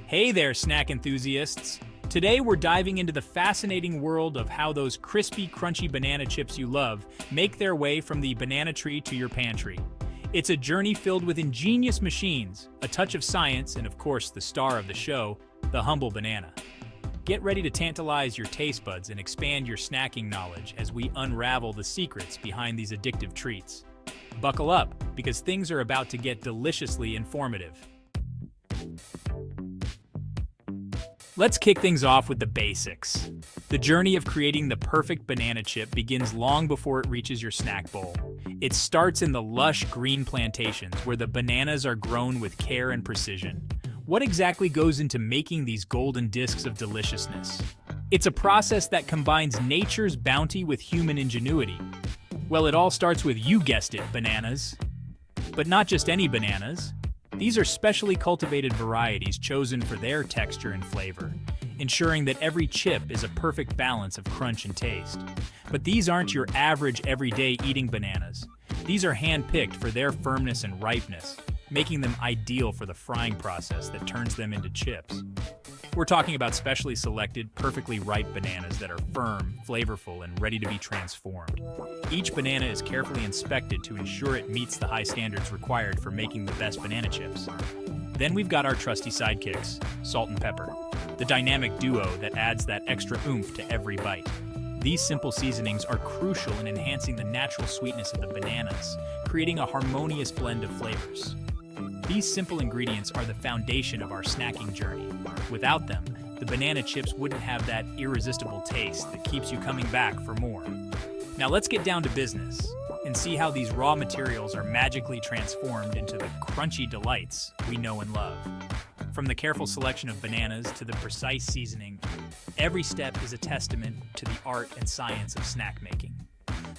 Hey there, snack enthusiasts! Today we're diving into the fascinating world of how those crispy, crunchy banana chips you love make their way from the banana tree to your pantry. It's a journey filled with ingenious machines, a touch of science, and of course the star of the show, the humble banana. Get ready to tantalize your taste buds and expand your snacking knowledge as we unravel the secrets behind these addictive treats. Buckle up, because things are about to get deliciously informative. Let's kick things off with the basics. The journey of creating the perfect banana chip begins long before it reaches your snack bowl. It starts in the lush green plantations where the bananas are grown with care and precision. What exactly goes into making these golden discs of deliciousness? It's a process that combines nature's bounty with human ingenuity. Well, it all starts with, you guessed it, bananas. But not just any bananas. These are specially cultivated varieties chosen for their texture and flavor, ensuring that every chip is a perfect balance of crunch and taste. But these aren't your average everyday eating bananas. These are hand-picked for their firmness and ripeness, making them ideal for the frying process that turns them into chips. We're talking about specially selected, perfectly ripe bananas that are firm, flavorful, and ready to be transformed. Each banana is carefully inspected to ensure it meets the high standards required for making the best banana chips. Then we've got our trusty sidekicks, salt and pepper, the dynamic duo that adds that extra oomph to every bite. These simple seasonings are crucial in enhancing the natural sweetness of the bananas, creating a harmonious blend of flavors. These simple ingredients are the foundation of our snacking journey. Without them, the banana chips wouldn't have that irresistible taste that keeps you coming back for more. Now let's get down to business and see how these raw materials are magically transformed into the crunchy delights we know and love. From the careful selection of bananas to the precise seasoning, every step is a testament to the art and science of snack making.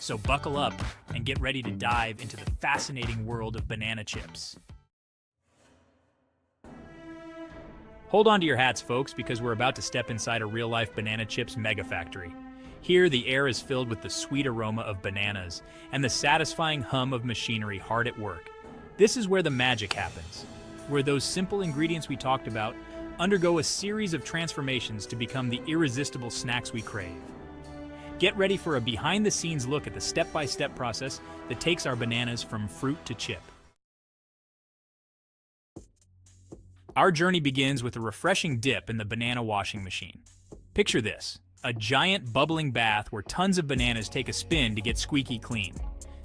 So buckle up and get ready to dive into the fascinating world of banana chips. Hold on to your hats, folks, because we're about to step inside a real-life banana chips mega factory. Here, the air is filled with the sweet aroma of bananas and the satisfying hum of machinery hard at work. This is where the magic happens, where those simple ingredients we talked about undergo a series of transformations to become the irresistible snacks we crave. Get ready for a behind-the-scenes look at the step-by-step process that takes our bananas from fruit to chip. Our journey begins with a refreshing dip in the banana washing machine. Picture this, a giant bubbling bath where tons of bananas take a spin to get squeaky clean.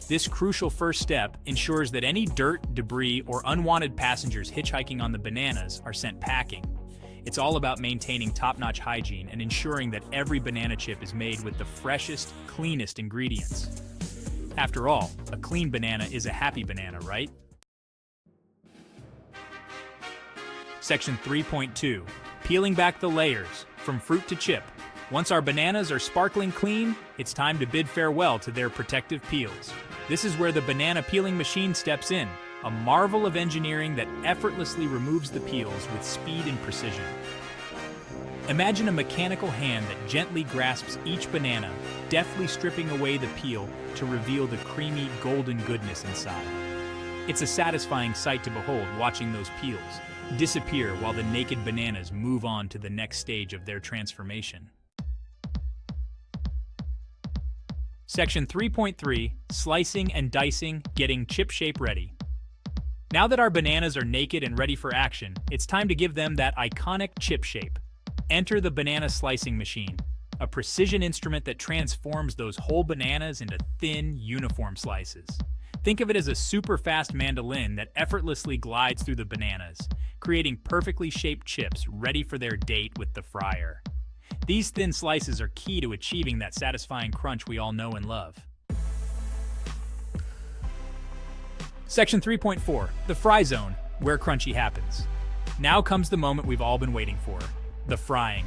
This crucial first step ensures that any dirt, debris, or unwanted passengers hitchhiking on the bananas are sent packing. It's all about maintaining top-notch hygiene and ensuring that every banana chip is made with the freshest, cleanest ingredients. After all, a clean banana is a happy banana, right? Section 3.2, peeling back the layers, from fruit to chip. Once our bananas are sparkling clean, it's time to bid farewell to their protective peels. This is where the banana peeling machine steps in, a marvel of engineering that effortlessly removes the peels with speed and precision. Imagine a mechanical hand that gently grasps each banana, deftly stripping away the peel to reveal the creamy, golden goodness inside. It's a satisfying sight to behold, watching those peels disappear while the naked bananas move on to the next stage of their transformation. Section 3.3, slicing and dicing, getting chip shape ready. Now that our bananas are naked and ready for action, it's time to give them that iconic chip shape. Enter the banana slicing machine, a precision instrument that transforms those whole bananas into thin, uniform slices. Think of it as a super fast mandolin that effortlessly glides through the bananas, creating perfectly shaped chips ready for their date with the fryer. These thin slices are key to achieving that satisfying crunch we all know and love. Section 3.4, the fry zone, where crunchy happens. Now comes the moment we've all been waiting for, the frying.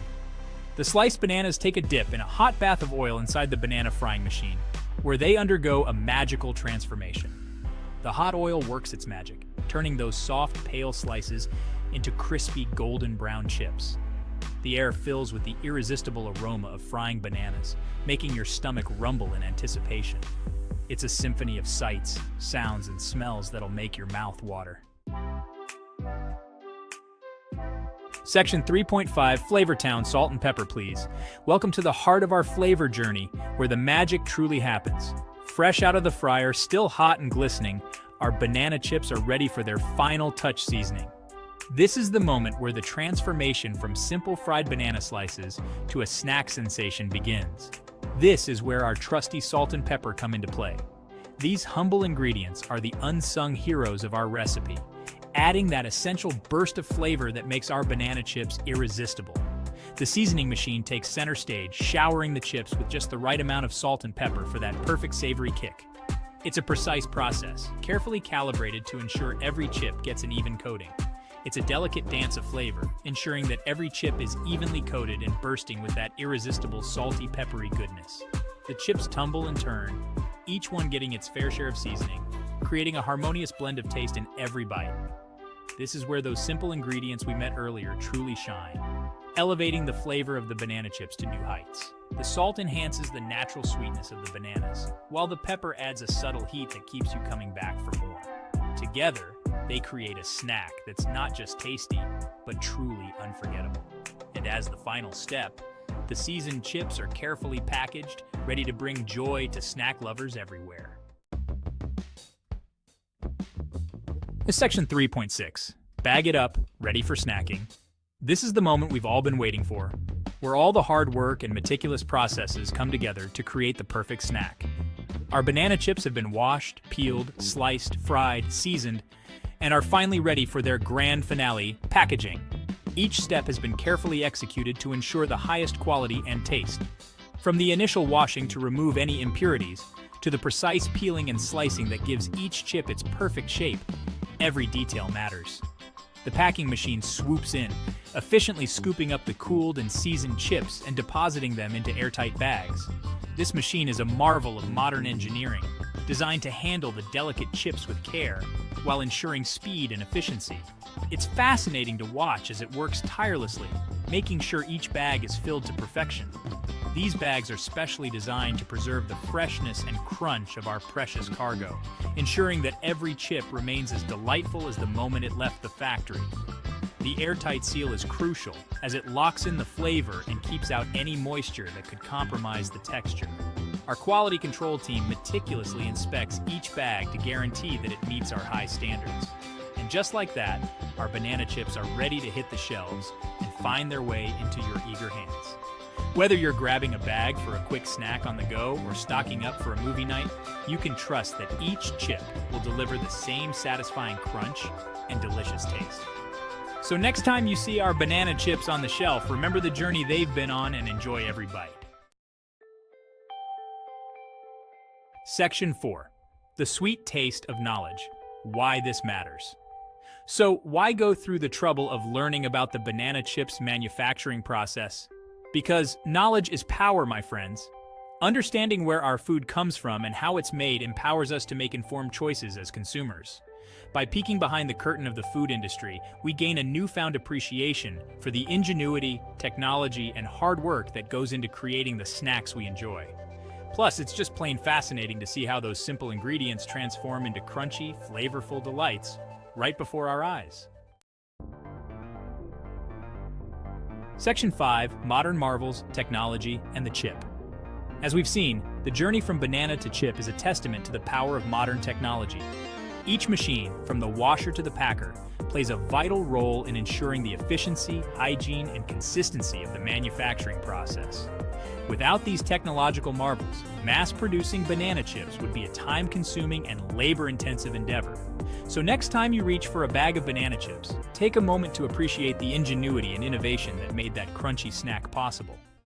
The sliced bananas take a dip in a hot bath of oil inside the banana frying machine, where they undergo a magical transformation. The hot oil works its magic, turning those soft, pale slices into crispy, golden brown chips. The air fills with the irresistible aroma of frying bananas, making your stomach rumble in anticipation. It's a symphony of sights, sounds, and smells that'll make your mouth water. Section 3.5, Flavortown, Salt and Pepper, please. Welcome to the heart of our flavor journey, where the magic truly happens. Fresh out of the fryer, still hot and glistening, our banana chips are ready for their final touch seasoning. This is the moment where the transformation from simple fried banana slices to a snack sensation begins. This is where our trusty salt and pepper come into play. These humble ingredients are the unsung heroes of our recipe, adding that essential burst of flavor that makes our banana chips irresistible. The seasoning machine takes center stage, showering the chips with just the right amount of salt and pepper for that perfect savory kick. It's a precise process, carefully calibrated to ensure every chip gets an even coating. It's a delicate dance of flavor, ensuring that every chip is evenly coated and bursting with that irresistible salty, peppery goodness. The chips tumble and turn, each one getting its fair share of seasoning, creating a harmonious blend of taste in every bite. This is where those simple ingredients we met earlier truly shine, elevating the flavor of the banana chips to new heights. The salt enhances the natural sweetness of the bananas, while the pepper adds a subtle heat that keeps you coming back for more. Together, they create a snack that's not just tasty, but truly unforgettable. And as the final step, the seasoned chips are carefully packaged, ready to bring joy to snack lovers everywhere. Section 3.6, Bag it up, ready for snacking. This is the moment we've all been waiting for, where all the hard work and meticulous processes come together to create the perfect snack. Our banana chips have been washed, peeled, sliced, fried, seasoned, and are finally ready for their grand finale, packaging. Each step has been carefully executed to ensure the highest quality and taste. From the initial washing to remove any impurities, to the precise peeling and slicing that gives each chip its perfect shape, every detail matters. The packing machine swoops in, efficiently scooping up the cooled and seasoned chips and depositing them into airtight bags. This machine is a marvel of modern engineering, designed to handle the delicate chips with care, while ensuring speed and efficiency. It's fascinating to watch as it works tirelessly, making sure each bag is filled to perfection. These bags are specially designed to preserve the freshness and crunch of our precious cargo, ensuring that every chip remains as delightful as the moment it left the factory. The airtight seal is crucial, as it locks in the flavor and keeps out any moisture that could compromise the texture. Our quality control team meticulously inspects each bag to guarantee that it meets our high standards. And just like that, our banana chips are ready to hit the shelves and find their way into your eager hands. Whether you're grabbing a bag for a quick snack on the go or stocking up for a movie night, you can trust that each chip will deliver the same satisfying crunch and delicious taste. So next time you see our banana chips on the shelf, remember the journey they've been on and enjoy every bite. Section 4. The sweet taste of knowledge. Why this matters. So why go through the trouble of learning about the banana chips manufacturing process? Because knowledge is power, my friends. Understanding where our food comes from and how it's made empowers us to make informed choices as consumers. By peeking behind the curtain of the food industry, we gain a newfound appreciation for the ingenuity, technology, and hard work that goes into creating the snacks we enjoy. Plus, it's just plain fascinating to see how those simple ingredients transform into crunchy, flavorful delights right before our eyes. Section 5, Modern Marvels, Technology, and the Chip. As we've seen, the journey from banana to chip is a testament to the power of modern technology. Each machine, from the washer to the packer, plays a vital role in ensuring the efficiency, hygiene, and consistency of the manufacturing process. Without these technological marvels, mass-producing banana chips would be a time-consuming and labor-intensive endeavor. So next time you reach for a bag of banana chips, take a moment to appreciate the ingenuity and innovation that made that crunchy snack possible.